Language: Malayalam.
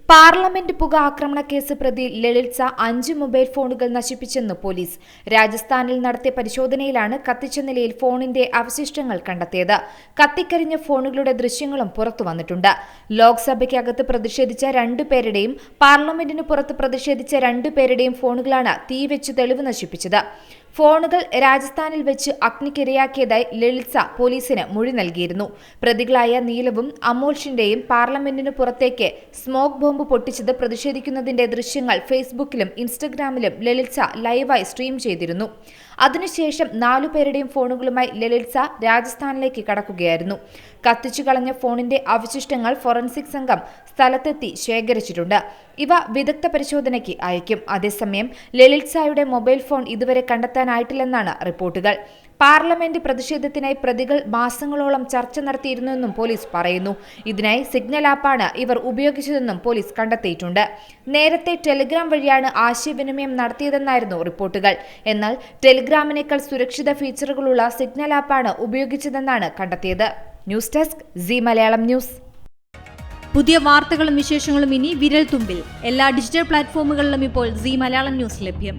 പാർലമെന്റ് പുക ആക്രമണ കേസ് പ്രതി ലളിത്സ 5 മൊബൈൽ ഫോണുകൾ നശിപ്പിച്ചെന്ന് പോലീസ്. രാജസ്ഥാനിൽ നടത്തിയ പരിശോധനയിലാണ് കത്തിച്ച നിലയിൽ ഫോണിന്റെ അവശിഷ്ടങ്ങൾ കണ്ടെത്തിയത്. കത്തിക്കരിഞ്ഞ ഫോണുകളുടെ ദൃശ്യങ്ങളും പുറത്തുവന്നിട്ടുണ്ട്. ലോക്സഭയ്ക്കകത്ത് പ്രതിഷേധിച്ച 2 പേരുടെയും പാർലമെന്റിന് പുറത്ത് പ്രതിഷേധിച്ച 2 പേരുടെയും ഫോണുകളാണ് തീവെച്ച് തെളിവ് നശിപ്പിച്ചത്. ഫോണുകൾ രാജസ്ഥാനിൽ വെച്ച് അഗ്നിക്കിരയാക്കിയതായി ലളിത്സ പോലീസിന് മൊഴി നൽകിയിരുന്നു. പ്രതികളായ നീലവും അമോൽഷിന്റെയും പാർലമെന്റിന് പുറത്തേക്ക് സ്മോക്ക് ബോംബ് പൊട്ടിച്ചത് പ്രതിഷേധിക്കുന്നതിന്റെ ദൃശ്യങ്ങൾ ഫേസ്ബുക്കിലും ഇൻസ്റ്റഗ്രാമിലും ലളിത്സ ലൈവായി സ്ട്രീം ചെയ്തിരുന്നു. അതിനുശേഷം 4 പേരുടെയും ഫോണുകളുമായി ലളിത്സ രാജസ്ഥാനിലേക്ക് കടക്കുകയായിരുന്നു. കത്തിച്ചു കളഞ്ഞ ഫോണിന്റെ അവശിഷ്ടങ്ങൾ ഫോറൻസിക് സംഘം സ്ഥലത്തെത്തി ശേഖരിച്ചിട്ടുണ്ട്. ഇവ വിദഗ്ധ പരിശോധനയ്ക്ക് അയക്കും. അതേസമയം ലളിത്സയുടെ മൊബൈൽ ഫോൺ ഇതുവരെ കണ്ടെത്താനായിട്ടില്ലെന്നാണ് റിപ്പോർട്ടുകൾ. പാർലമെന്റ് പ്രതിഷേധത്തിനായി പ്രതികൾ മാസങ്ങളോളം ചർച്ച നടത്തിയിരുന്നുവെന്നും പോലീസ് പറയുന്നു. ഇതിനായി സിഗ്നൽ ആപ്പാണ് ഇവർ ഉപയോഗിച്ചതെന്നും പോലീസ് കണ്ടെത്തിയിട്ടുണ്ട്. നേരത്തെ ടെലിഗ്രാം വഴിയാണ് ആശയവിനിമയം നടത്തിയതെന്നായിരുന്നു റിപ്പോർട്ടുകൾ. എന്നാൽ ടെലിഗ്രാമിനേക്കാൾ സുരക്ഷിത ഫീച്ചറുകളുള്ള സിഗ്നൽ ആപ്പാണ് ഉപയോഗിച്ചതെന്നാണ് കണ്ടെത്തിയത്. News desk C Malayalam news. പുതിയ വാർത്തകളും വിശേഷങ്ങളും ഇനി വിരൽ തുമ്പിൽ. എല്ലാ ഡിജിറ്റൽ പ്ലാറ്റ്ഫോമുകളിലും ഇപ്പോൾ സി മലയാളം ന്യൂസ് ലഭ്യം.